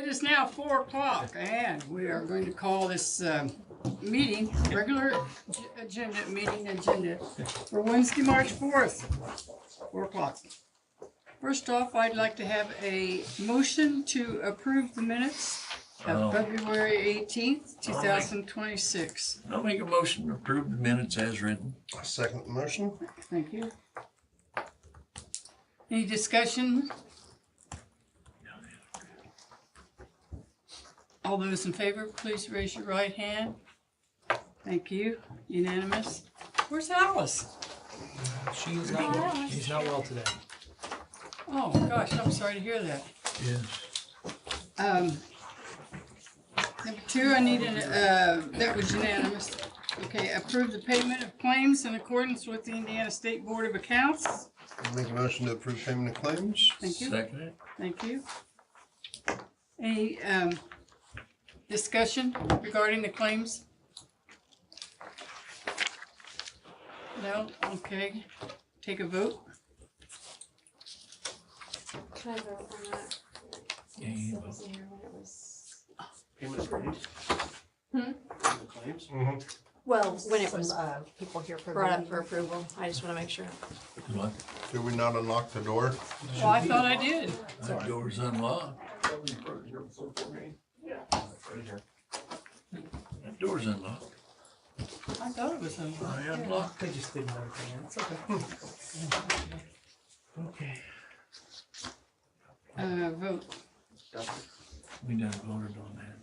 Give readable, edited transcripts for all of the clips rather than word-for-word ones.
It is now 4 o'clock, and we are going to call this meeting, regular agenda for Wednesday, March 4th, 4 o'clock. First off, I'd like to have a motion to approve the minutes of February 18th, 2026. I'll make a motion to approve the minutes as written. I second the motion. Thank you. Any discussion? All those in favor, please raise your right hand. Thank you. Unanimous. Where's Alice? She's not well. She's not well today. Oh, gosh, I'm sorry to hear that. Yes. Number two, I need that was unanimous. Okay, approve the payment of claims in accordance with the Indiana State Board of Accounts. I'll make a motion to approve payment of claims. Thank you. Second it. Thank you. Any discussion regarding the claims? No? Okay. Take a vote. Can I vote on that? Yeah, you It was in here when it was. Payment of claims? Claims? Mm-hmm. Well, when it was people here for brought up for approval, I just wanna make sure. What? Did we not unlock the door? Well, I thought I did. That door's unlocked. That door's unlocked. I thought it was unlocked. I unlocked. They just didn't understand. It's okay. Okay. Vote. We done voted on that.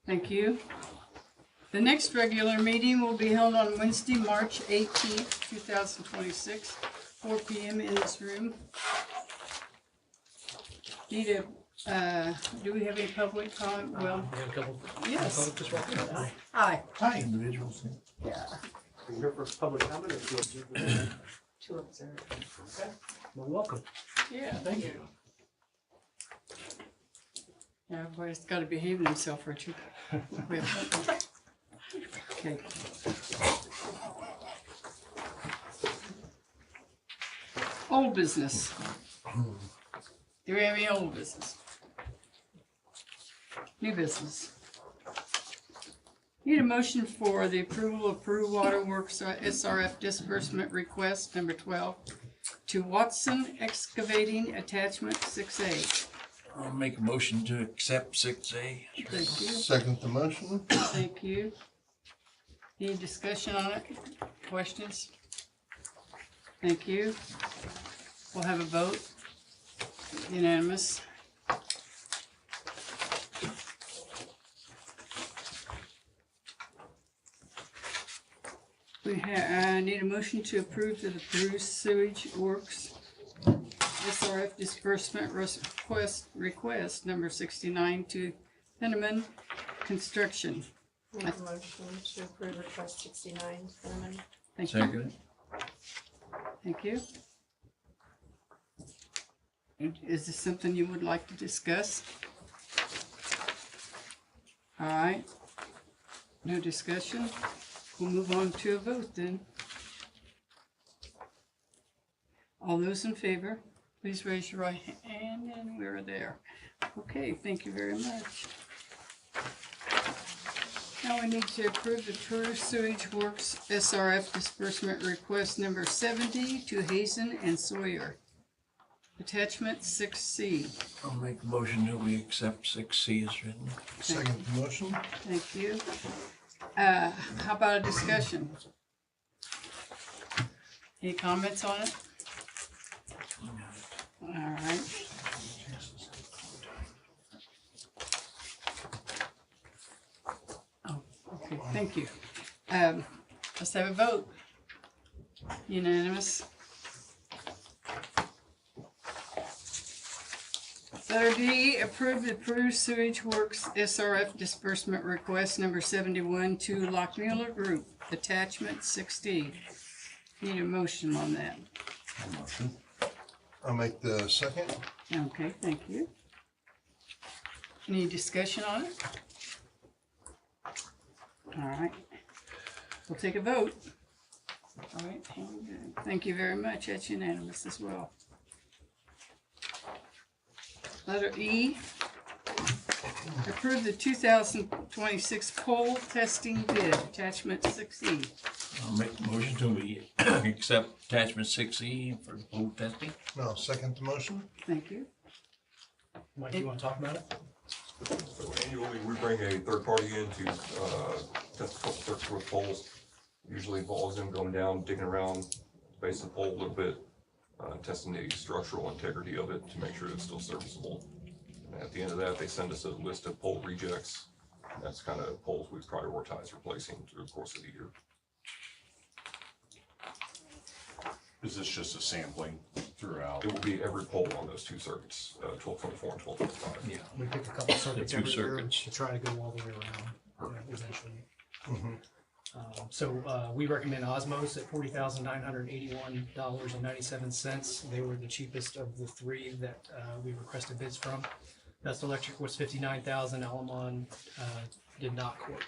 Thank you. The next regular meeting will be held on Wednesday, March 18th, 2026, 4 p.m. in this room. Do we have any public comment? Well, We have a couple. yes. Just walk in. Hi. Hi. Hi, individuals. Yeah. Are you here for public comment or to observe? To observe. Okay. Well, welcome. Yeah, thank you. Yeah, everybody's got to behave themselves, Richard. Okay. Old business. Do we have any old business? New business. Need a motion for the approval of Peru Waterworks SRF disbursement request number 12 to Watson Excavating Attachment 6A. I'll make a motion to accept 6A. Thank you. Second the motion. Thank you. Any discussion on it? Questions? Thank you. We'll have a vote. Unanimous. We need a motion to approve the Peru Sewage Works SRF disbursement request number 69 to Penniman Construction. Make a motion to approve request 69, Cinnamon. Thank you. Second it. Thank you. Is this something you would like to discuss? All right. No discussion. We'll move on to a vote then. All those in favor, please raise your right hand, and we're there. Okay, thank you very much. Now we need to approve the Peru Sewage Works SRF disbursement request number 70 to Hazen and Sawyer. Attachment 6C. I'll make a motion that we accept 6C as written. Second the motion. Thank you. How about a discussion? Any comments on it? All right. Oh, okay, thank you. Let's have a vote. Unanimous. Letter D, approve the Peru Sewage Works SRF disbursement request number 71 to Lockmuller Group, attachment 6D. Need a motion on that. Motion. I'll make the second. Okay, thank you. Any discussion on it? All right. We'll take a vote. All right, thank you very much. That's unanimous as well. Letter E, approve the 2026 pole testing bid, attachment 6E. I'll make the motion to we accept attachment 6E for pole testing. No, second the motion? Thank you. Mike, you wanna talk about it? So annually, we bring a third party in to test a couple 30-foot poles. Usually involves them going down, digging around the base of the pole a little bit, testing the structural integrity of it to make sure it's still serviceable. And at the end of that, they send us a list of pole rejects. That's kind of poles we prioritize replacing through the course of the year. Is this just a sampling throughout? It will be every pole on those two circuits, 1224 and 1225. Yeah. We pick a couple circuits two every year circuits. to try to go all the way around, eventually. So we recommend Osmos at $40,981.97. They were the cheapest of the three that we requested bids from. Best Electric was $59,000. Alamon did not quote.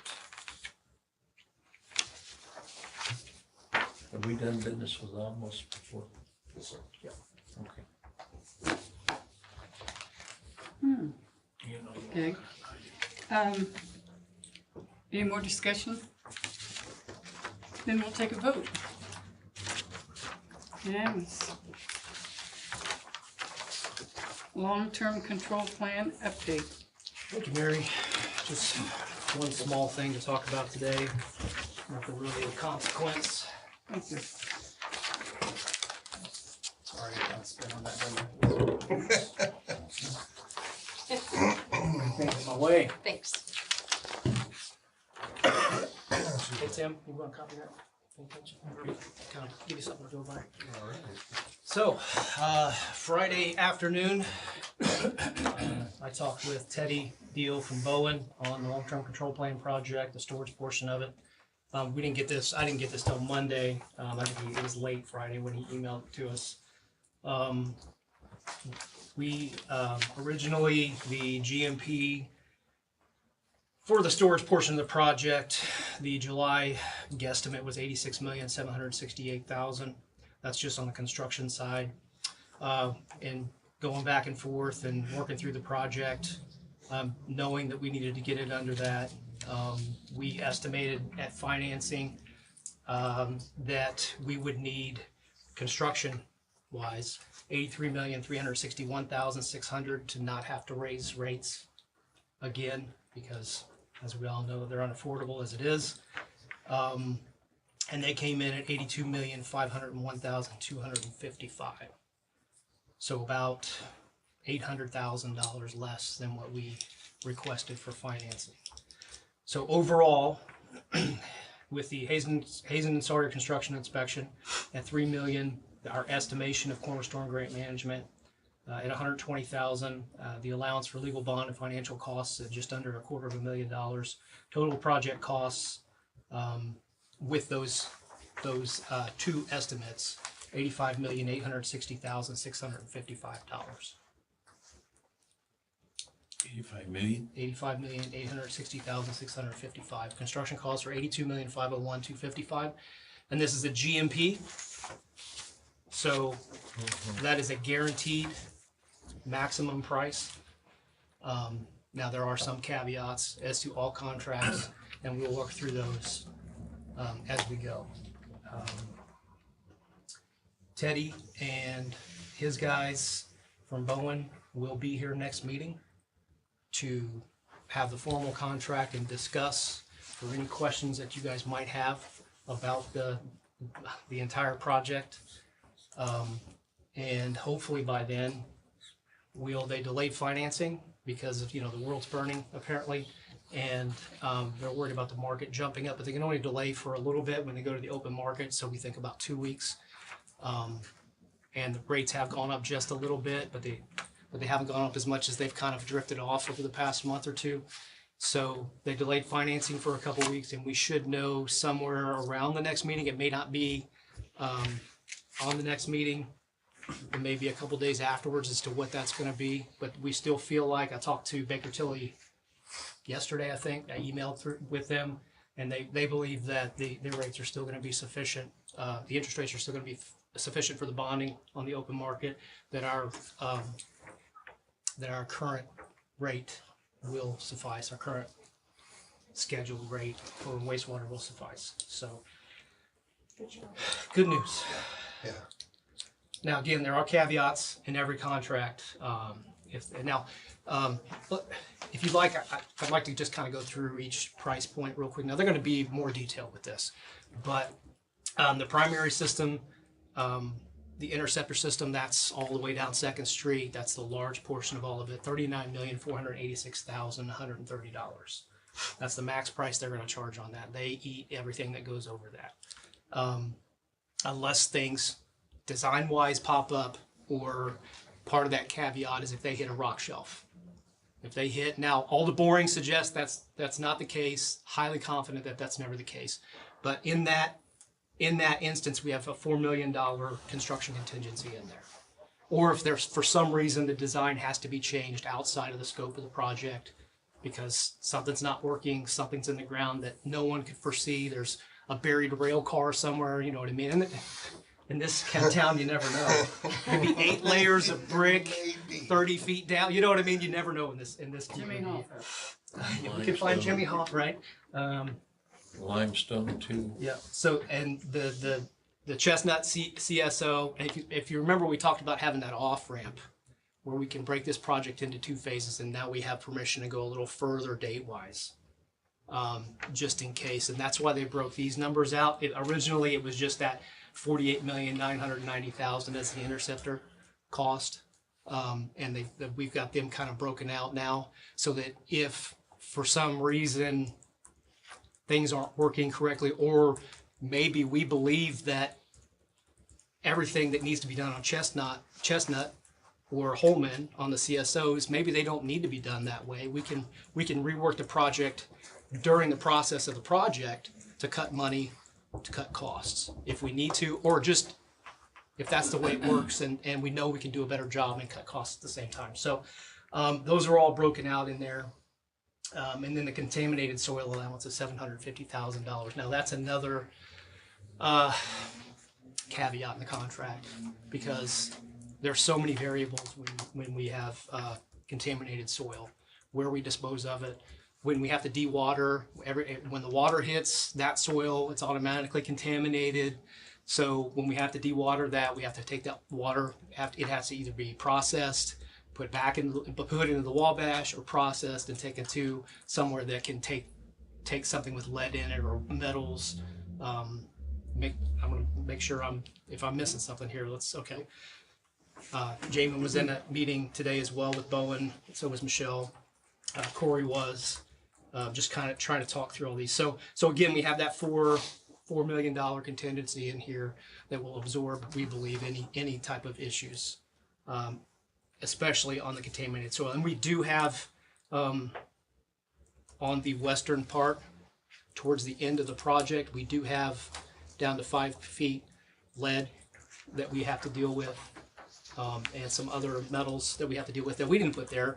Have we done business with Almost before? Yes, sir. Okay. Hmm, You know, okay. Any more discussion? Then we'll take a vote. Unanimous. Long-term control plan update. Thank you, Mary. Just one small thing to talk about today. Nothing really of consequence. Thank you. Sorry, I got spit on that. Things my way. Thanks. Hey, Tim, you want to copy that? Kind of give you something to go by. So, Friday afternoon, I talked with Teddy Deal from Bowen on the long-term control plan project, the storage portion of it. We didn't get this, I didn't get this till Monday. I think it was late Friday when he emailed it to us. Originally, the GMP for the storage portion of the project, the July guesstimate was $86,768,000. That's just on the construction side. And going back and forth and working through the project, knowing that we needed to get it under that, we estimated at financing that we would need construction-wise $83,361,600 to not have to raise rates again, because as we all know, they're unaffordable as it is. And they came in at $82,501,255. So about $800,000 less than what we requested for financing. So overall, with the Hazen and Sawyer construction inspection at $3 million, our estimation of Cornerstone Grant Management at $120,000, the allowance for legal bond and financial costs at just under $250,000. Total project costs with those two estimates, $85,860,655. 85 million. $85,860,655. Construction costs are $82,501,255, and this is a GMP. So that is a guaranteed maximum price. Now there are some caveats as to all contracts, and we'll work through those as we go. Teddy and his guys from Bowen will be here next meeting to have the formal contract and discuss for any questions that you guys might have about the entire project. And hopefully by then, they delayed financing because of, the world's burning apparently. And they're worried about the market jumping up, but they can only delay for a little bit when they go to the open market. So we think about 2 weeks. And the rates have gone up just a little bit, but they haven't gone up as much as they've kind of drifted off over the past month or two. So they delayed financing for a couple of weeks, and we should know somewhere around the next meeting. It may not be on the next meeting. It may be a couple days afterwards as to what that's going to be. But we still feel like, I talked to Baker Tilly yesterday, I think. I emailed with them, and they believe that the rates are still going to be sufficient. The interest rates are still going to be sufficient for the bonding on the open market, that our that our current rate will suffice, our current scheduled rate for wastewater will suffice. So, Good job. good news. Yeah. Now, again, there are caveats in every contract. But if you'd like, I'd like to just kind of go through each price point real quick. Now, they're going to be more detailed with this, but the primary system, the interceptor system, that's all the way down 2nd Street. That's the large portion of all of it, $39,486,130. That's the max price they're going to charge on that. They eat everything that goes over that. Unless things design-wise pop up, or part of that caveat is if they hit a rock shelf. If they hit, now all the boring suggests that's not the case. Highly confident that that's never the case. But in that instance, we have a $4 million construction contingency in there. Or if there's, for some reason, the design has to be changed outside of the scope of the project because something's not working, something's in the ground that no one could foresee. There's a buried rail car somewhere, you know what I mean? And in this kind of town, you never know. Maybe 8 layers of brick, 30 feet down. You know what I mean? You never know in this Jimmy community. Hoffa. We can find Jimmy Hoff, right? Limestone too. Yeah. So, and the Chestnut CSO, and if you remember, we talked about having that off ramp where we can break this project into 2 phases, and now we have permission to go a little further date wise, just in case. And that's why they broke these numbers out. Originally, it was just that $48,990,000 as the interceptor cost, and we've got them kind of broken out now, so that if for some reason things aren't working correctly, or maybe we believe that everything that needs to be done on Chestnut or Holman on the CSOs, maybe they don't need to be done that way. We can rework the project during the process of the project to cut money, to cut costs if we need to, or just if that's the way it works and we know we can do a better job and cut costs at the same time. So those are all broken out in there. And then the contaminated soil allowance is $750,000. Now that's another caveat in the contract, because there's so many variables when we have contaminated soil, where we dispose of it, when we have to dewater. When the water hits that soil, it's automatically contaminated. So when we have to dewater that, we have to take that water. It has to either be processed, put into the Wabash, or processed and taken to somewhere that can take something with lead in it or metals. I'm gonna make sure if I'm missing something here. Okay. Jamin was in that meeting today as well with Bowen. So was Michelle. Corey was just kind of trying to talk through all these. So again, we have that $4 million contingency in here that will absorb, we believe, any type of issues, especially on the contaminated soil. And we do have on the western part, towards the end of the project, we do have down to 5 feet lead that we have to deal with, and some other metals that we have to deal with that we didn't put there,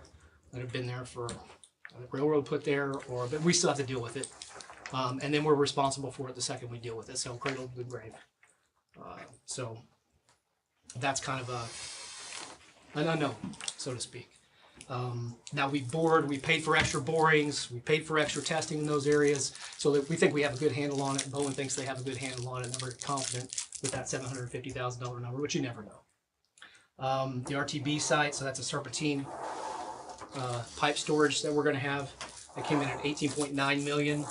that have been there for the railroad put there, but we still have to deal with it. And then we're responsible for it the second we deal with it. So cradle to grave. So that's kind of an unknown, so to speak. Now we paid for extra borings, we paid for extra testing in those areas, so that we think we have a good handle on it. Bowen thinks they have a good handle on it, and we're confident with that $750,000 number, which you never know. The RTB site, so that's a serpentine pipe storage that we're going to have. That came in at $18.9 million,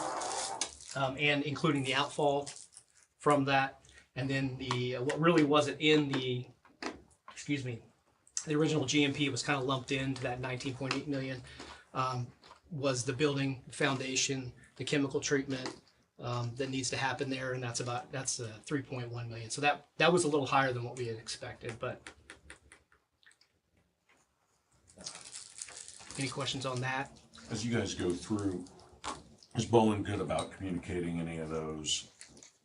and including the outfall from that, and then what really wasn't in the original GMP was kind of lumped into that $19.8 million, was the building foundation, the chemical treatment that needs to happen there, and that's $3.1 million. So that was a little higher than what we had expected. But any questions on that? As you guys go through, is Bowen good about communicating any of those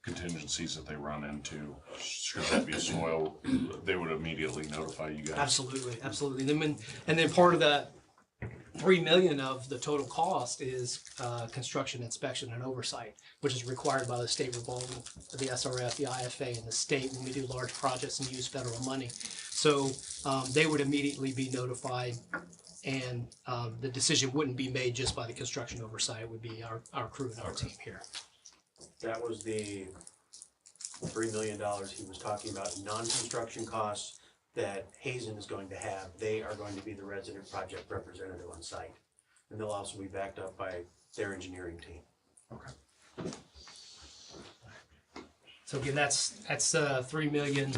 contingencies that they run into? Should that be soil, they would immediately notify you guys? Absolutely. And then part of the $3 million of the total cost is construction inspection and oversight, which is required by the state revolving, the SRF, the IFA, and the state when we do large projects and use federal money. So they would immediately be notified and the decision wouldn't be made just by the construction oversight. It would be our crew and our team here. That was the $3 million he was talking about, non-construction costs that Hazen is going to have. They are going to be the resident project representative on site. And they'll also be backed up by their engineering team. Okay. So again, that's 3 million.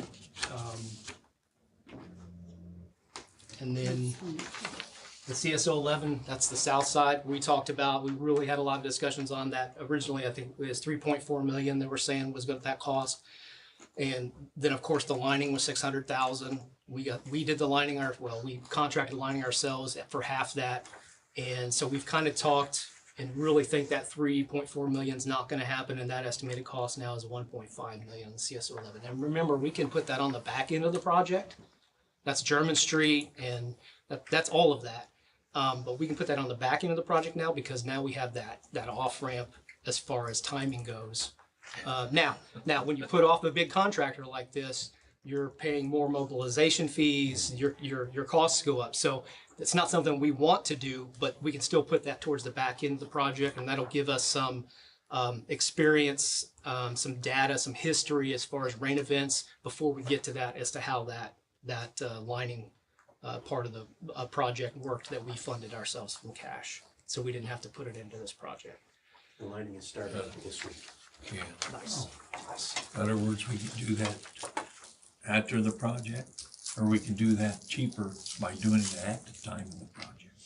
And then the CSO 11, that's the south side we talked about. We really had a lot of discussions on that. Originally, I think it was 3.4 million they were saying was going to that cost. And then of course the lining was 600,000. We did the lining we contracted lining ourselves for half that. And so we've kind of talked and really think that 3.4 million is not going to happen, and that estimated cost now is 1.5 million in the CSO 11. And remember, we can put that on the back end of the project. That's German Street, and that's all of that. But we can put that on the back end of the project now, because now we have that off ramp as far as timing goes. Now, when you put off a big contractor like this, you're paying more mobilization fees. Your costs go up. So it's not something we want to do, but we can still put that towards the back end of the project, and that'll give us some experience, some data, some history as far as rain events before we get to that, as to how that lining part of the project worked that we funded ourselves from cash. So we didn't have to put it into this project. The lining is starting this week. Yeah. Nice. Nice. In other words, we can do that after the project, or we can do that cheaper by doing it at the time of the project.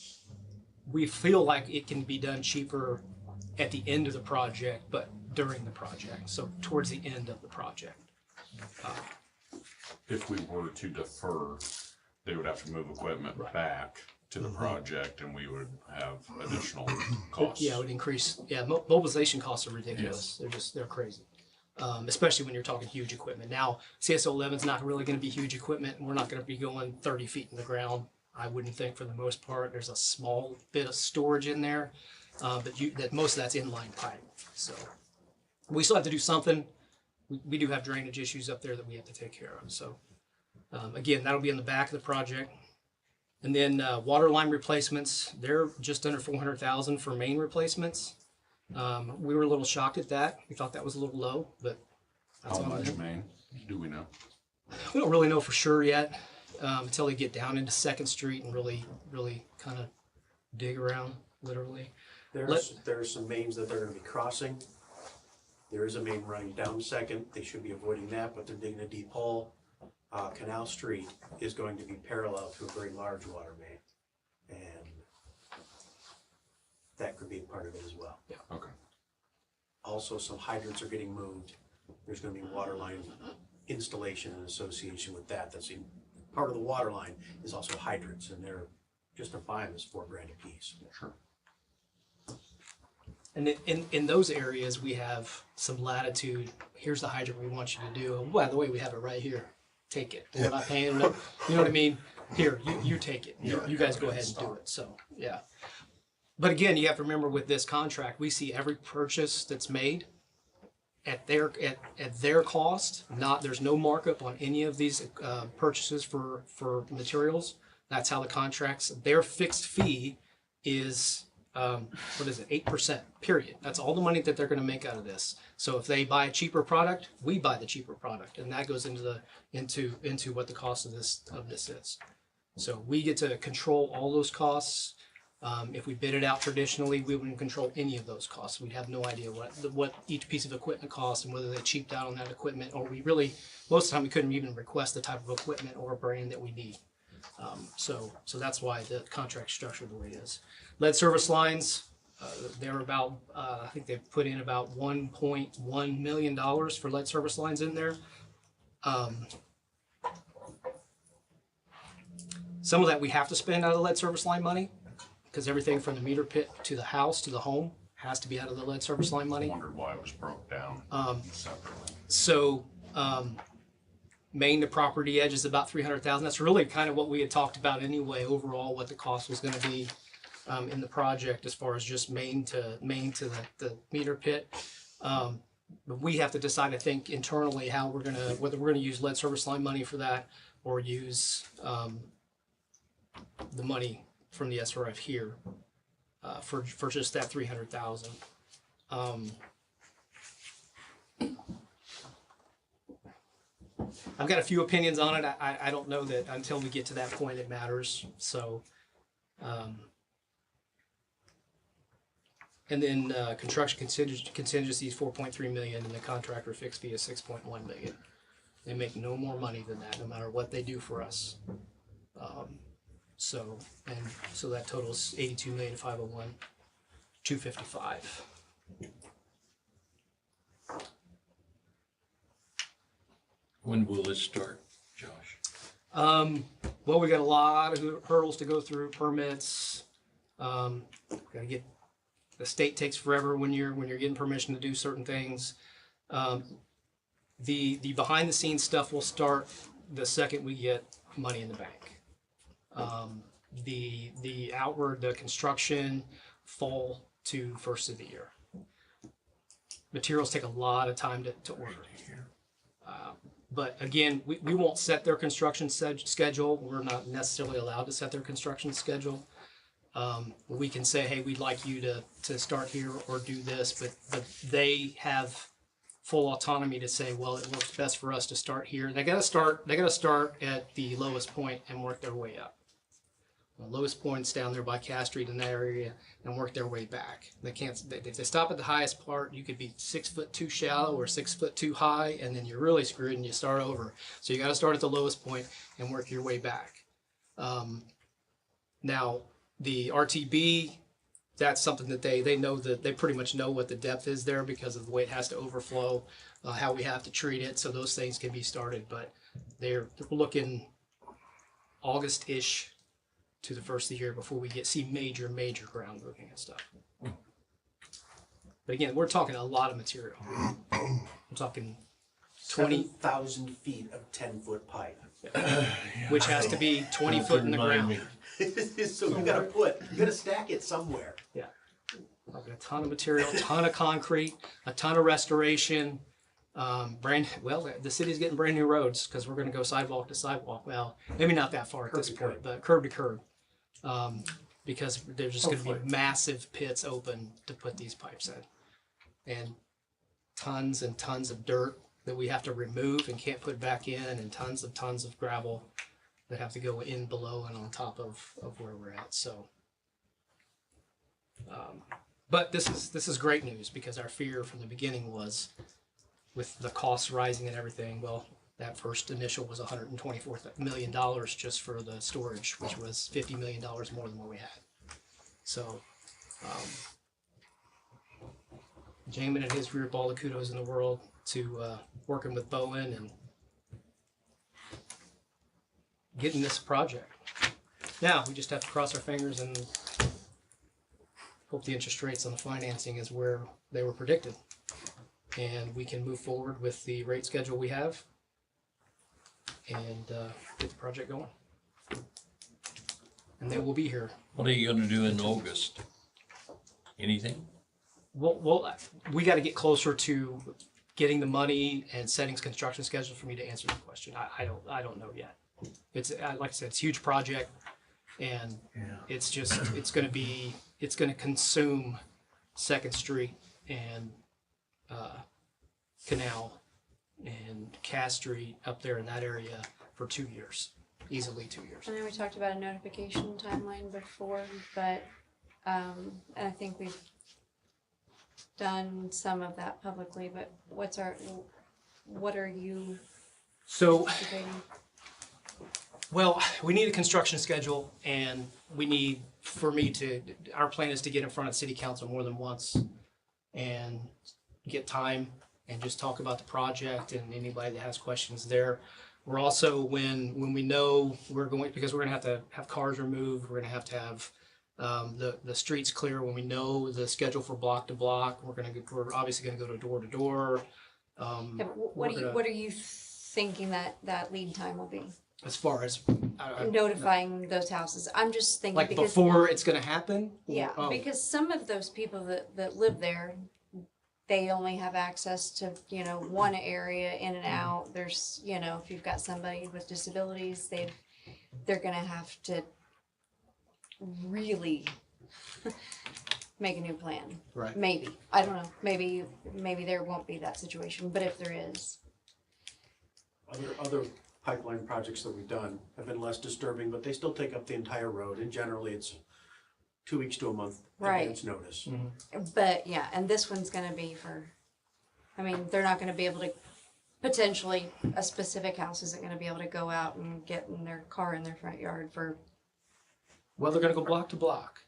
We feel like it can be done cheaper at the end of the project, but during the project. So towards the end of the project. If we were to defer, they would have to move equipment Right. back to the project, and we would have additional costs. Yeah, it would increase. Yeah, mobilization costs are ridiculous. They're crazy. Especially when you're talking huge equipment. Now, CSO 11 is not really going to be huge equipment, and we're not going to be going 30 feet in the ground. I wouldn't think, for the most part. There's a small bit of storage in there, but most of that's inline pipe. So we still have to do something. We do have drainage issues up there that we have to take care of. So again, that'll be in the back of the project. And then water line replacements, they're just under 400,000 for main replacements. We were a little shocked at that. We thought that was a little low, but that's How on much, there. Maine, do we know? We don't really know for sure yet, until they get down into 2nd Street and really kind of dig around, literally. There's some mains that they're gonna be crossing. There is a main running down Second. They should be avoiding that, but they're digging a deep hole. Canal Street is going to be parallel to a very large water main, and that could be a part of it as well. Okay. Also, some hydrants are getting moved. There's gonna be water line installation in association with that. That's part of the water line is also hydrants, and they're just to buy them is $4 grand a piece. Sure. And in those areas, we have some latitude. Here's the hydrant we want you to do. And by the way, we have it right here. Take it. We're not paying them. You know what I mean? Here, you take it. You guys go ahead and do it. So, yeah. But again, you have to remember, with this contract, we see every purchase that's made at their cost. There's no markup on any of these purchases for materials. That's how the contracts. Their fixed fee is 8%, period. That's all the money that they're going to make out of this. So if they buy a cheaper product, we buy the cheaper product, and that goes into what the cost of this is. So we get to control all those costs. If we bid it out traditionally, we wouldn't control any of those costs. We'd have no idea what each piece of equipment costs and whether they cheaped out on that equipment, or most of the time we couldn't even request the type of equipment or brand that we need. So that's why the contract's structured the way it is. Lead service lines, they're about, I think they've put in about $1.1 million for lead service lines in there. Some of that we have to spend out of the lead service line money, because everything from the meter pit to the house to the home has to be out of the lead service line money. I wondered why it was broke down separately. So Main to property edge is about 300,000. That's really kind of what we had talked about anyway. Overall, what the cost was going to be in the project, as far as just main to the meter pit. But we have to decide, I think, internally whether we're gonna use lead service line money for that, or use the money from the SRF here, for just that 300,000. I've got a few opinions on it. I don't know that until we get to that point it matters. So, and then construction contingencies 4.3 million, and the contractor fixed fee is 6.1 million. They make no more money than that, no matter what they do for us. So that totals 82,501,255. When will this start, Josh? Well, we got a lot of hurdles to go through, permits. Gotta get, the state takes forever when you're getting permission to do certain things. The behind the scenes stuff will start the second we get money in the bank. The construction fall to first of the year. Materials take a lot of time to order. But again, we won't set their construction schedule. We're not necessarily allowed to set their construction schedule. We can say, hey, we'd like you to start here or do this, but they have full autonomy to say, well, it works best for us to start here. They gotta start at the lowest point and work their way up. The lowest point's down there by Cass Street in that area and work their way back. They can't, if they stop at the highest part, you could be 6 foot too shallow or 6 foot too high, and then you're really screwed and you start over. So you got to start at the lowest point and work your way back. Now the RTB, that's something that they know, that they pretty much know what the depth is there because of the way it has to overflow, how we have to treat it. So those things can be started, but they're looking August-ish to the first of the year before we see major ground moving and stuff. But again, we're talking a lot of material. I'm talking 20,000 feet of 10-foot pipe. which has to be 20 foot in the ground. So you gotta stack it somewhere. Yeah. I've got a ton of material, a ton of concrete, a ton of restoration. The city's getting brand new roads because we're going to go sidewalk to sidewalk. Well, maybe not that far at this point, but curb to curb. Because there's just going to be massive pits open to put these pipes in. And tons of dirt that we have to remove and can't put back in, and tons of gravel that have to go in below and on top of where we're at. So, but this is great news, because our fear from the beginning was, with the costs rising and everything, well, that first initial was $124 million just for the storage, which was $50 million more than what we had. So, Jamin and his group, all the kudos in the world to working with Bowen and getting this project. Now we just have to cross our fingers and hope the interest rates on the financing is where they were predicted, and we can move forward with the rate schedule we have and get the project going. And then we'll be here. What are you gonna do in August? Anything? Well, we got to get closer to getting the money and setting construction schedule for me to answer the question. I don't know yet. It's like I said, it's a huge project, and it's going to consume 2nd Street and Canal and Cass Street up there in that area for 2 years, easily 2 years. I know we talked about a notification timeline before, but and I think we've done some of that publicly, but what are you So, anticipating? well, we need a construction schedule, and we need, our plan is to get in front of city council more than once and get time and just talk about the project and anybody that has questions there. We're also, when we know because we're going to have cars removed, we're going to have the streets clear. When we know the schedule for block to block, we're obviously going to go to door. What are you thinking that lead time will be? As far as Notifying those houses. I'm just thinking, like because before it's going to happen. yeah, Oh. because some of those people that live there, they only have access to, one area in and out. There's, if you've got somebody with disabilities, they're gonna have to really make a new plan. Right. Maybe. I don't know. Maybe there won't be that situation, but if there is. Other pipeline projects that we've done have been less disturbing, but they still take up the entire road, and generally it's 2 weeks to a month Right. advance notice. But yeah, and this one's gonna be for, I mean, they're not gonna be able to, potentially, a specific house isn't gonna be able to go out and get in their car in their front yard for, Well, they're gonna go block to block,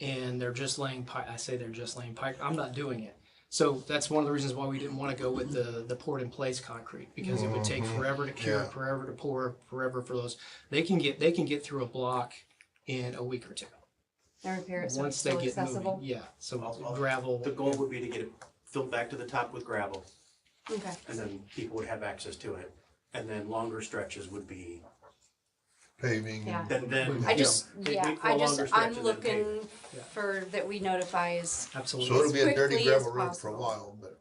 and they're just laying pipe. I say they're just laying pipe. I'm not doing it. So that's one of the reasons why we didn't want to go with the poured in place concrete, because it would take forever to cure, Yeah. forever to pour, forever for those. They can get through a block in a week or two their repair it so it's once they still get accessible. moving. Yeah. So I'll- gravel. The goal would be to get it filled back to the top with gravel, Okay. and then people would have access to it. And then longer stretches would be, Paving. Yeah. then. I just, you know, yeah, wait for a I just, longer stretch I'm and then pave. looking for that we notify as, Absolutely. So it'll be a dirty quickly as gravel road for a possible. while, but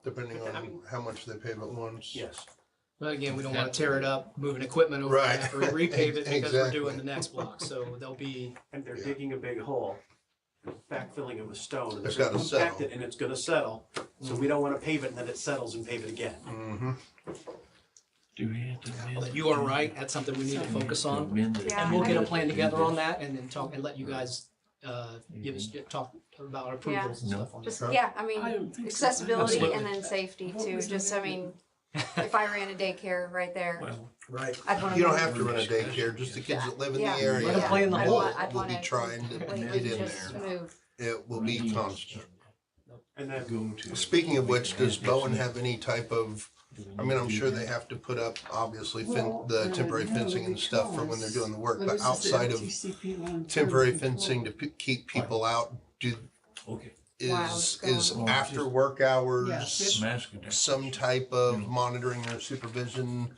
depending on how much they pave at once. Yes. But again, we don't want to tear it up, moving equipment over Right. that, or repave it because we're doing Exactly. the next block. So there'll be, And they're Yeah. digging a big hole, backfilling it with stone, and It's they're gonna gotta compact settle. it, and it's gonna settle. So we don't wanna pave it and then it settles and pave it again. Mm-hmm. Do we have to amend it? you are right. That's something we need to focus on. Amend it. Yeah, And we'll get a I- plan together on that and then talk and let you guys, give us, talk about our approvals and Yeah. stuff on just, that. yeah, I I mean, don't think so. accessibility and Absolutely. then safety What too, was the just, I mean, if I ran a daycare right there, Well, Right. I'd wanna. You don't move- have to run a daycare, just the kids that live in the Yeah. area. Let 'em play in the I'd hole. want- I'd Will be wanna trying to completely get in just there. move. It will be constant. And then, go to. Speaking of which, does Bowen have any type of, I mean, I'm sure they have to put up, obviously, the temporary fencing and stuff for when they're doing the work, but outside of temporary fencing to keep people out, Okay. Wow, is it's going- after work hours, Yeah. I'm asking that. some type of monitoring or supervision?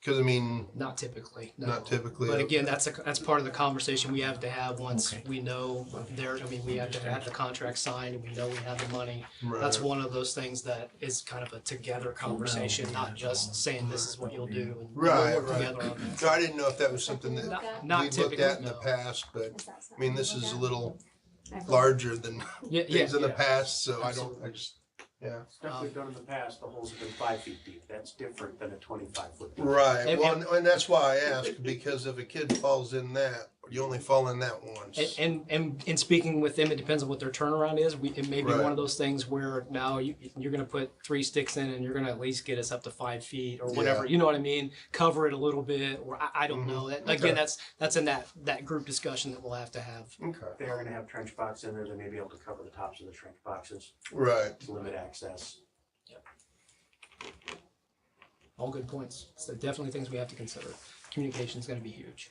Cause I mean, Not typically, no. not typically. But again, that's part of the conversation we have to have once Okay. we know we have to have the contract signed and we know we have the money. Right. That's one of those things that is kind of a together conversation, not just saying this is what you'll do. And we'll Right, work right. together on that. So I didn't know if that was something that Not we looked typically, at in the no. past, but I mean, this is a little I've- larger than Yeah, things in the yeah. past, so I Absolutely. just, yeah. stuff we've done in the past, the holes have been 5 feet deep. That's different than a 25-foot deep. Right, And- well, and that's why I asked, because if a kid falls in that, you only fall in that once. And in speaking with them, it depends on what their turnaround is. It may be Right. one of those things where now you're going to put 3 sticks in and you're going to at least get us up to 5 feet or whatever. Yeah. You know what I mean? Cover it a little bit, or I don't know. That, again, Okay. that's in that group discussion that we'll have to have. Okay, They are gonna have trench box in there, they may be able to cover the tops of the trench boxes right, to limit access. All good points. So definitely things we have to consider. Communication is going to be huge.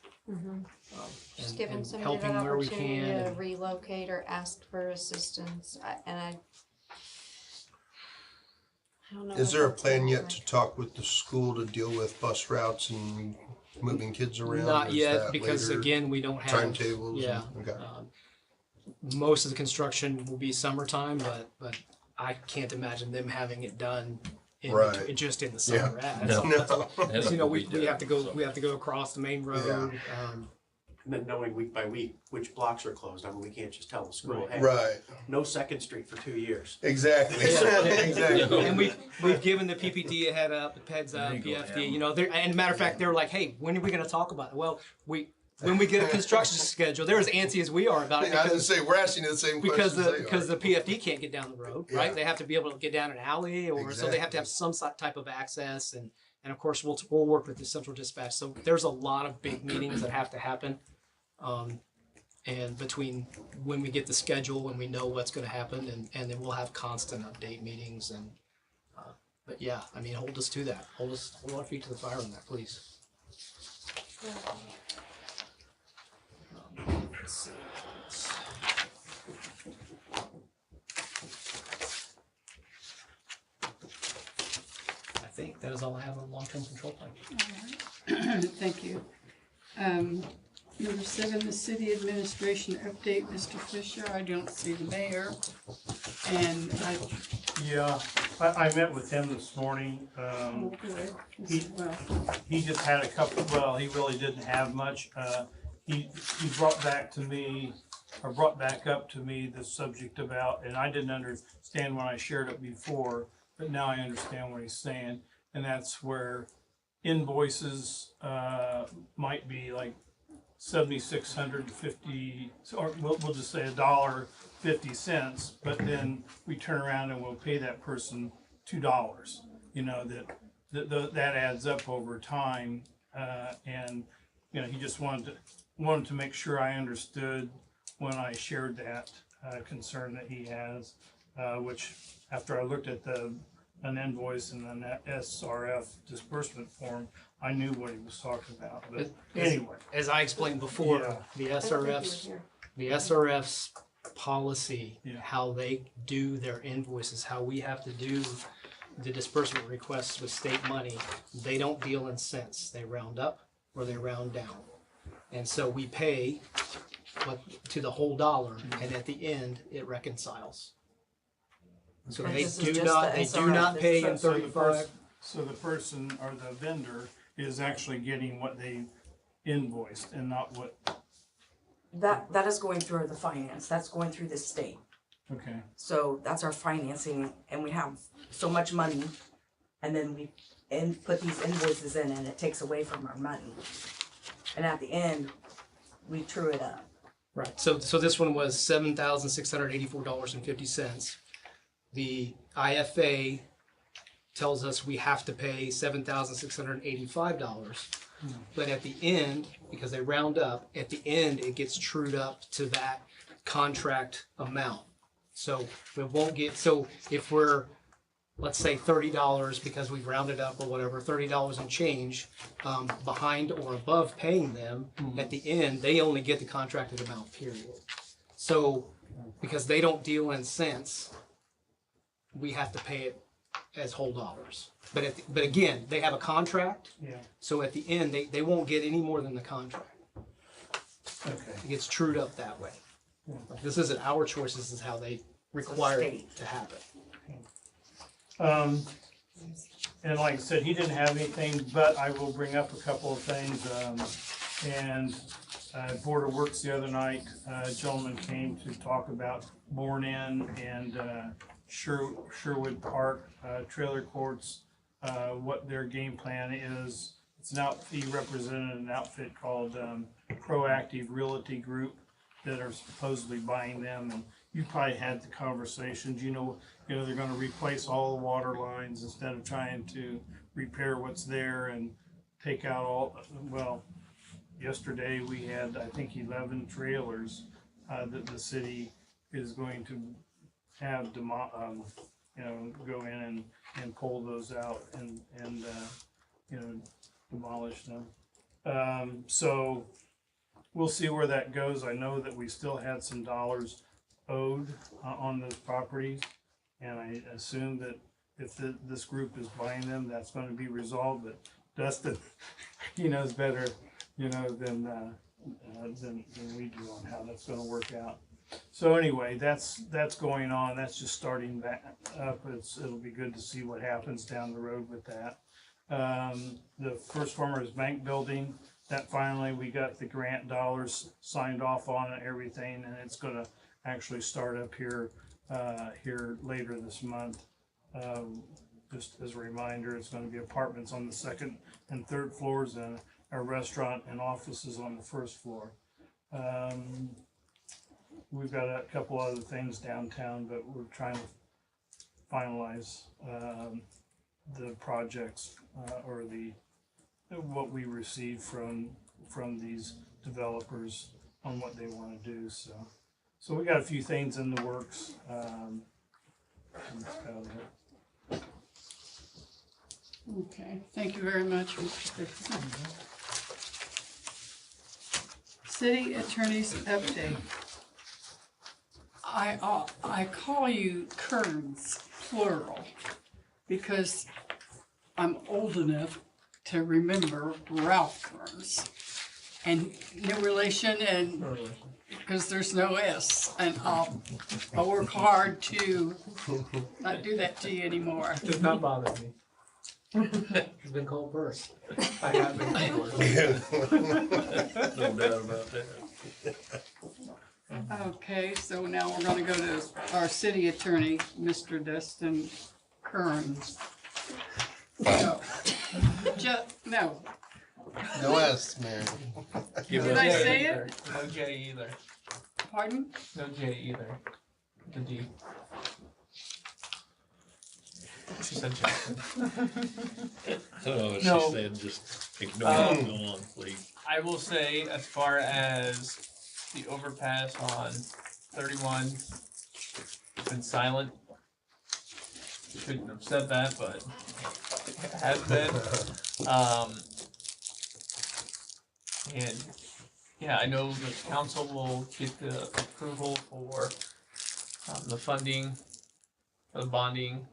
Just And- giving and somebody helping that where we opportunity can to and- relocate or ask for assistance, I don't know. is if there a that's plan gonna yet work. to talk with the school to deal with bus routes and moving kids around? or Not is yet, that because later? again, we don't have Timetables? Yeah. Okay, Most of the construction will be summertime, but I can't imagine them having it done Right. just in the Yeah. summer. That's No. all- no, That'll you know, be we have to done, go so. we have to go across the main road. And then knowing week by week which blocks are closed, I mean, we can't just tell the school, hey, right, no Second Street for 2 years. exactly, exactly. And we've given the PPD a heads up, There you go, PFD. yeah. You know, and matter of fact, they're like, hey, when are we going to talk about it? Well, when we get a construction schedule, they're as antsy as we are about it I was gonna because say, we're asking you the same because questions the PFD can't get down the road, right? Yeah. They have to be able to get down an alley, or so they have to have some type of access, and of course we'll work with the central dispatch. So there's a lot of big meetings that have to happen, and between when we get the schedule and we know what's going to happen, and then we'll have constant update meetings, and but yeah, I mean, hold us to that. Hold our feet to the fire on that, please. Let's see. I think that is all I have on long-term control plan. Thank you. Number 7, the city administration update, Mr. Fisher. I don't see the mayor. And Yeah, I met with him this morning. good. He- Well, He just had a couple, well, he really didn't have much. he brought back to me, or brought back up to me the subject about, and I didn't understand when I shared it before, but now I understand what he's saying, and that's where invoices, might be like 7,650, or we'll just say $1.50, but then we turn around and we'll pay that person $2. You know, that adds up over time, and you know, he just wanted to make sure I understood when I shared that concern that he has, which after I looked at an invoice and an SRF disbursement form, I knew what he was talking about. But anyway, As I explained before, Yeah. the I don't think you were SRF's here. the SRF's policy, Yeah. how they do their invoices, how we have to do the disbursement requests with state money, they don't deal in cents. They round up or they round down. And so we pay to the whole dollar, and at the end, it reconciles. So And they this is do just not, the they do SRF. not This pay is in so the 35. so the person or the vendor is actually getting what they invoiced and not what, That is going through the finance, that's going through the state. okay. So that's our financing, and we have so much money, and then we put these invoices in, and it takes away from our money. And at the end, we true it up. Right, so this one was $7,684.50. The IFA tells us we have to pay $7,685. But at the end, because they round up, at the end, it gets trued up to that contract amount. So we won't get, so if we're, let's say $30 because we've rounded up or whatever, $30 and change, behind or above paying them, at the end, they only get the contracted amount, period. So, because they don't deal in cents, we have to pay it as whole dollars. But but again, they have a contract, Yeah, so at the end, they won't get any more than the contract. okay. It gets trued up that way. This isn't our choice, this is how they require it state. to happen. And like I said, he didn't have anything, but I will bring up a couple of things. Board of Works the other night, a gentleman came to talk about Born In and Sherwood Park trailer courts, what their game plan is. It's he represented an outfit called Proactive Realty Group that are supposedly buying them, and you probably had the conversations. You know, they're going to replace all the water lines instead of trying to repair what's there and take out all. Well, yesterday we had, I think, 11 trailers that the city is going to have go in and pull those out and demolish them. So we'll see where that goes. I know that we still had some dollars owed on those properties, and I assume that if this group is buying them, that's going to be resolved. But Dustin, he knows better, than we do on how that's going to work out. So anyway, that's going on. That's just starting back up. It'll be good to see what happens down the road with that. The First Farmers Bank building, that finally we got the grant dollars signed off on and everything, and it's going to actually start up here later this month. Just as a reminder, it's going to be apartments on the second and third floors and a restaurant and offices on the first floor. We've got a couple other things downtown, but we're trying to finalize the projects or what we receive from these developers on what they want to do. So we got a few things in the works. That's about it. Okay, thank you very much, Mr. Dixon. City Attorney's update. I call you Kerns, plural, because I'm old enough to remember Ralph Kearns. And no relation, and because there's no S, and I'll work hard to not do that to you anymore. Does not bother me. It's been cold first. I have been cold first. No doubt about that. Okay, so now we're gonna go to our city attorney, Mr. Dustin Kearns. No. No, No S, Mary. Give did us I that. say it? No J either. Pardon? No J either. The D. She said Jackson. Oh, she No. said just ignore it, go on, please. I will say, as far as the overpass on 31, it's been silent. Shouldn't have said that, but it has been. And yeah, I know the council will get the approval for the funding, for the bonding,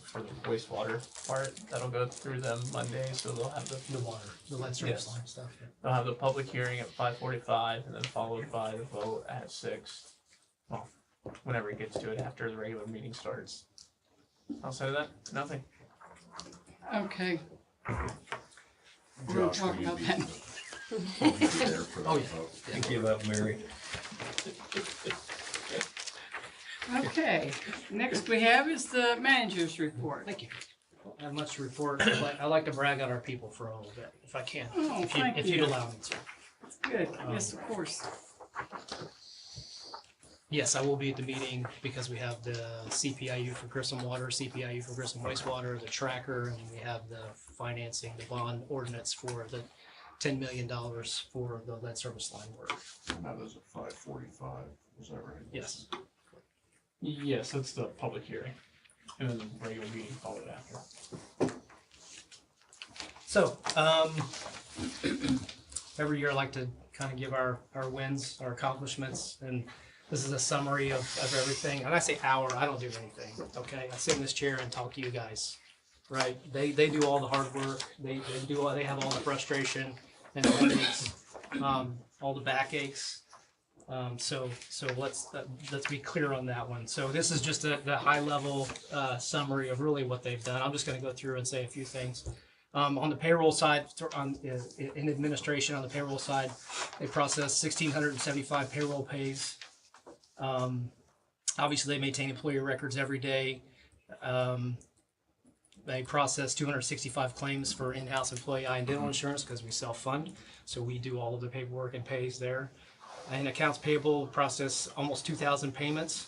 for the wastewater part. That'll go through them Monday, so they'll have The water, the lead service Yes. line stuff. Yeah. they'll have the public hearing at 5:45, and then followed by the vote at 6. Well, whenever it gets to it, after the regular meeting starts. Outside of that, nothing. Okay. We're gonna Josh, talk will you about be that. there for that Oh, yeah. vote? Give up, Mary. Okay, next we have is the manager's report. Thank you. Don't have much to report. I like to brag on our people for a little bit, if I can. Oh, thank If you. you'd allow me to. Good, yes, of course. Yes, I will be at the meeting because we have the CPIU for Grissom Water, CPIU for Grissom Wastewater, the tracker, and then we have the financing, the bond ordinance for the $10 million for the lead service line work. That was at 5:45, is that right? Yes. Yes, that's the public hearing, and then the regular meeting followed after. So, every year I like to kind of give our wins, our accomplishments, and this is a summary of everything. And I say our, I don't do anything, okay? I sit in this chair and talk to you guys, right? They do all the hard work, they have all the frustration and the headaches, all the backaches. So let's be clear on that one. So this is just the high level summary of really what they've done. I'm just going to go through and say a few things. On the payroll side, in administration on the payroll side, they processed 1,675 payroll pays. Obviously, they maintain employee records every day. They process 265 claims for in-house employee eye and dental insurance because we self-fund. So we do all of the paperwork and pays there. And accounts payable process almost 2,000 payments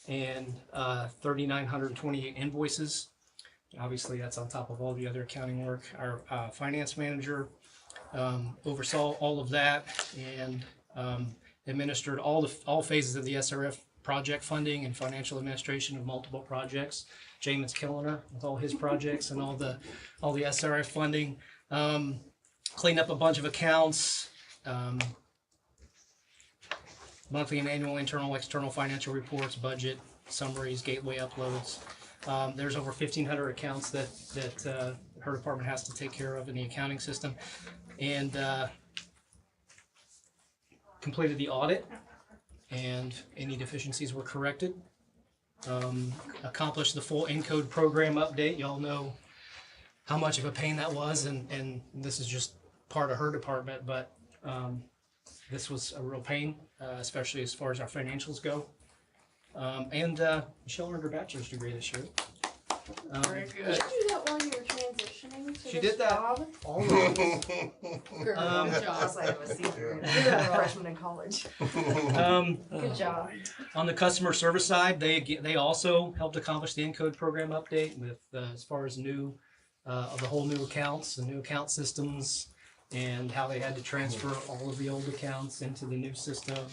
and 3,928 invoices. Obviously, that's on top of all the other accounting work. Our finance manager oversaw all of that and administered all phases of the SRF project funding and financial administration of multiple projects. Jamin's killing her with all his projects and all the SRF funding. Cleaned up a bunch of accounts. Monthly and annual internal, external financial reports, budget summaries, gateway uploads. There's over 1,500 accounts that her department has to take care of in the accounting system, and completed the audit, and any deficiencies were corrected. Accomplished the full Encode program update. Y'all know how much of a pain that was, and this is just part of her department, but this was a real pain, especially as far as our financials go. And Michelle earned her bachelor's degree this year. Very good. Did you do that while you were transitioning to She this did that. job? All of Good job. Outside of a senior, and a freshman in college. Good job. On the customer service side, they also helped accomplish the Encode program update with as far as new of the whole new accounts, the new account systems, and how they had to transfer all of the old accounts into the new system.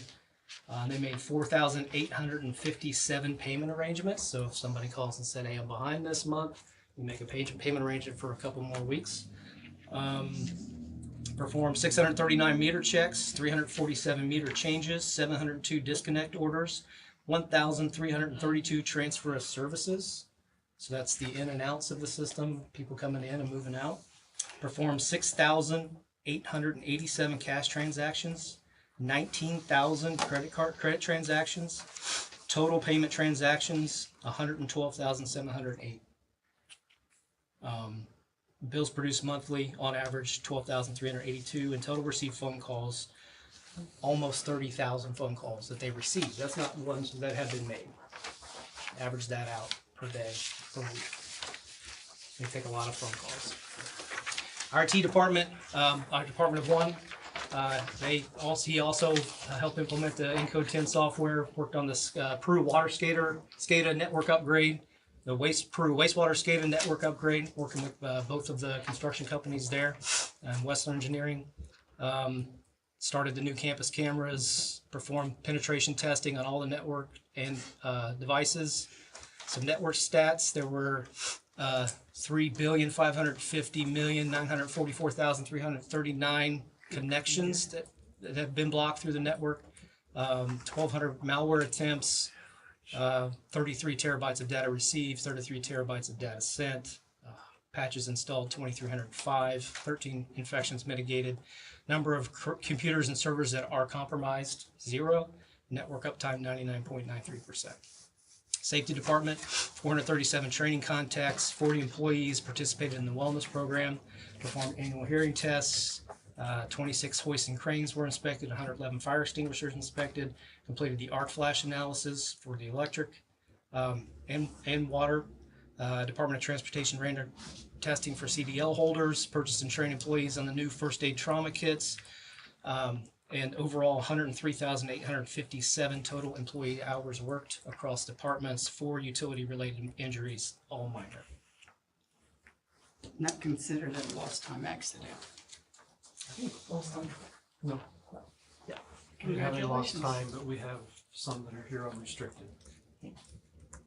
They made 4,857 payment arrangements. So if somebody calls and said, "Hey, I'm behind this month," we make a payment arrangement for a couple more weeks. Performed 639 meter checks, 347 meter changes, 702 disconnect orders, 1,332 transfer of services. So that's the in and outs of the system, people coming in and moving out. Performed 6,887 cash transactions, 19,000 credit transactions, total payment transactions 112,708. Bills produced monthly, on average, 12,382. In total received phone calls, almost 30,000 phone calls that they received. That's not ones that have been made. Average that out per day, per week. They take a lot of phone calls. Our IT department, our Department of One, he also helped implement the Encode 10 software, worked on this Peru water SCADA network upgrade, the Peru wastewater SCADA network upgrade, working with both of the construction companies there, and Western Engineering. Started the new campus cameras, performed penetration testing on all the network and devices. Some network stats, there were 3,550,944,339 connections that have been blocked through the network, 1,200 malware attempts, 33 terabytes of data received, 33 terabytes of data sent, patches installed 2,305, 13 infections mitigated, number of computers and servers that are compromised, 0, network uptime 99.93%. Safety department, 437 training contacts, 40 employees participated in the wellness program, performed annual hearing tests, 26 hoists and cranes were inspected, 111 fire extinguishers inspected, completed the arc flash analysis for the electric and water. Department of Transportation ran testing for CDL holders, purchased and trained employees on the new first aid trauma kits, and overall 103,857 total employee hours worked across departments, 4 utility-related injuries, all minor. Not considered a lost time accident. No. Yeah. We have a lost Congratulations. time, but we have some that are here unrestricted.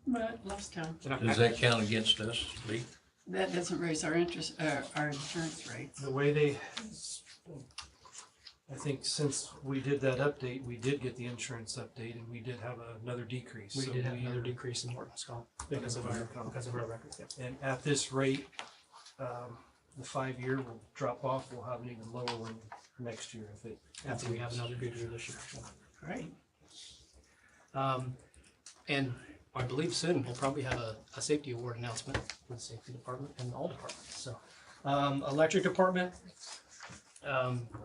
But lost time. Does that count against us, Lee? That doesn't raise our interest, our insurance rates. The way they, I think since we did that update, we did get the insurance update and we did have another decrease. We So did have another decrease in workers' comp because of our records. Yeah. And at this rate, the 5-year will drop off. We'll have an even lower one next year if it. After we have another good year this year. Great. And I believe soon we'll probably have a safety award announcement for the safety department and all departments. So, electric department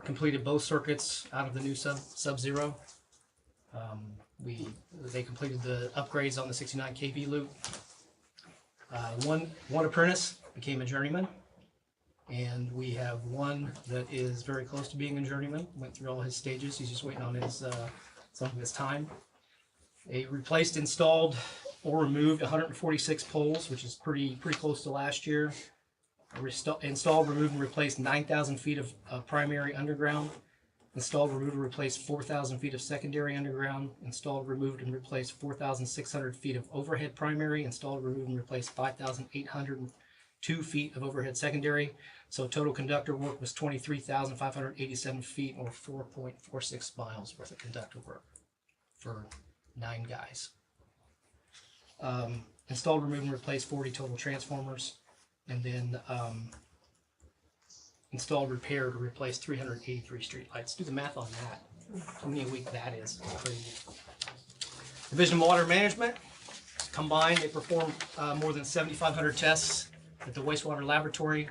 completed both circuits out of the new Sub-Zero. They completed the upgrades on the 69 kV loop. One apprentice became a journeyman, and we have one that is very close to being a journeyman. Went through all his stages. He's just waiting on his some of his time. They replaced, installed, or removed 146 poles, which is pretty close to last year. Installed, removed, and replaced 9,000 feet of primary underground. Installed, removed, and replaced 4,000 feet of secondary underground. Installed, removed, and replaced 4,600 feet of overhead primary. Installed, removed, and replaced 5,802 feet of overhead secondary. So total conductor work was 23,587 feet, or 4.46 miles worth of conductor work for 9 guys. Installed, removed, and replaced 40 total transformers, and then installed, repaired, or replaced 383 streetlights. Do the math on that. How many a week that is? Crazy. Division of Water Management, combined, they performed more than 7,500 tests at the wastewater laboratory.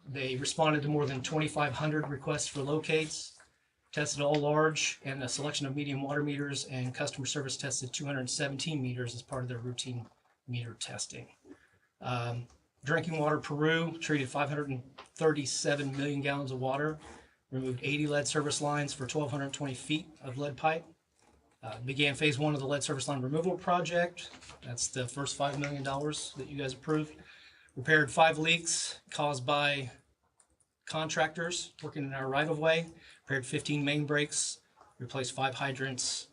They responded to more than 2,500 requests for locates. Tested all large and a selection of medium water meters, and customer service tested 217 meters as part of their routine meter testing. Drinking water, Peru treated 537 million gallons of water, removed 80 lead service lines for 1,220 feet of lead pipe. Began phase 1 of the lead service line removal project. That's the first $5 million that you guys approved. Repaired 5 leaks caused by contractors working in our right-of-way. Repaired 15 main breaks, replaced 5 hydrants,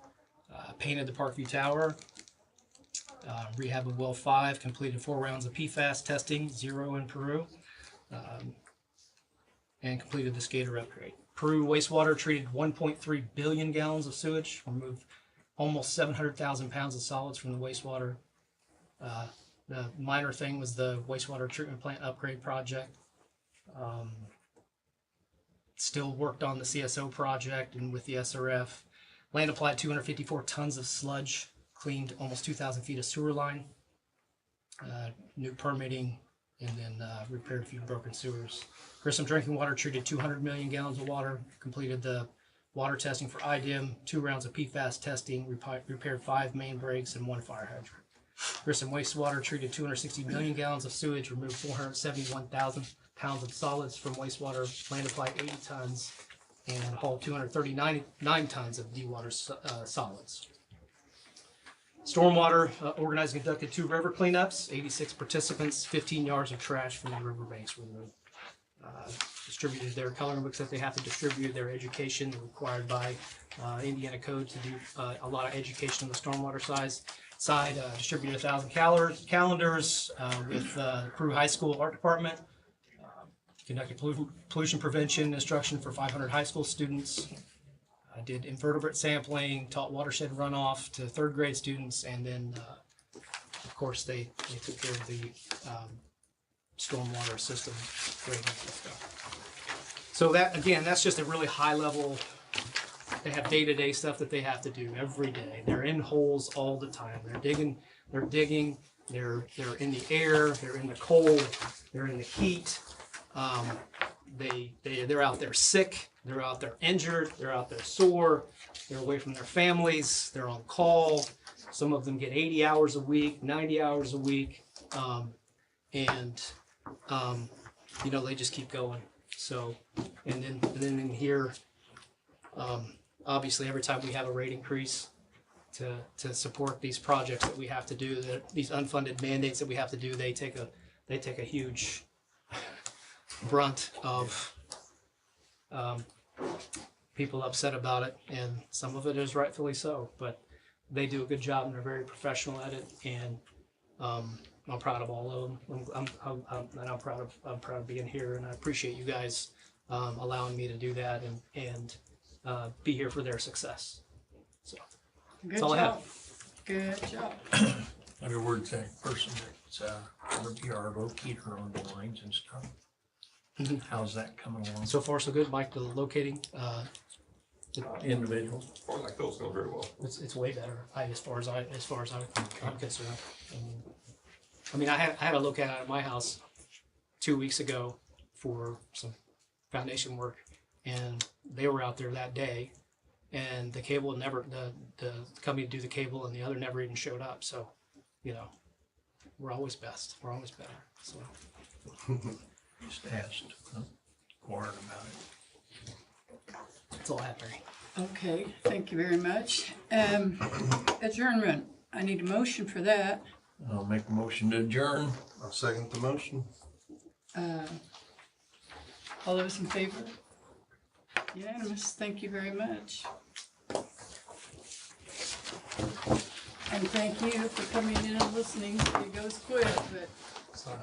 painted the Parkview Tower, rehab of well 5, completed 4 rounds of PFAS testing, 0 in Peru, and completed the skater upgrade. Peru wastewater treated 1.3 billion gallons of sewage, removed almost 700,000 pounds of solids from the wastewater. The minor thing was the wastewater treatment plant upgrade project. Still worked on the CSO project and with the SRF. Land applied 254 tons of sludge, cleaned almost 2,000 feet of sewer line. New permitting and then repaired a few broken sewers. Grissom Drinking Water treated 200 million gallons of water, completed the water testing for IDIM, 2 rounds of PFAS testing, repaired 5 main breaks and 1 fire hydrant. Grissom Wastewater treated 260 million gallons of sewage, removed 471,000 pounds of solids from wastewater, landfill 80 tons, and hauled 239 tons of dewater solids. Stormwater organized and conducted 2 river cleanups, 86 participants, 15 yards of trash from the riverbanks were removed. Distributed their coloring books that they have to distribute, their education required by Indiana code to do a lot of education on the stormwater side. Distributed 1,000 calendars with Peru High School Art Department. Conducted pollution prevention instruction for 500 high school students. I did invertebrate sampling, taught watershed runoff to 3rd grade students, and then of course they took care of the stormwater system grading and stuff. So that, again, that's just a really high level. They have day-to-day stuff that they have to do every day. They're in holes all the time. They're digging, they're in the air, they're in the cold, they're in the heat. They're out there sick, they're out there injured, they're out there sore, they're away from their families, they're on call. Some of them get 80 hours a week, 90 hours a week, you know, they just keep going. So, and then in here, obviously every time we have a rate increase to support these projects that we have to do, these unfunded mandates that we have to do, they take a huge brunt of people upset about it, and some of it is rightfully so, but they do a good job and they're very professional at it, and I'm proud of all of them. I'm proud of being here, and I appreciate you guys allowing me to do that and be here for their success. So that's all I have. Good job. In other words, that person that's gonna be our locator on the lines and stuff. How's that coming along? So far, so good. Mike, the locating Individual. As far as I feel, it's going very well. it's way better. As far as I'm concerned. I mean, I had a look at it at my house 2 weeks ago for some foundation work, and they were out there that day, and the cable never, the company to do the cable and the other never even showed up. So, you know, we're always best. We're always better. So Just asked, inquired about it. that's all I have, Barry. Okay, thank you very much. Adjournment, I need a motion for that. I'll make a motion to adjourn. I'll second the motion. All those in favor? Unanimous, thank you very much. And thank you for coming in and listening. It goes quick, but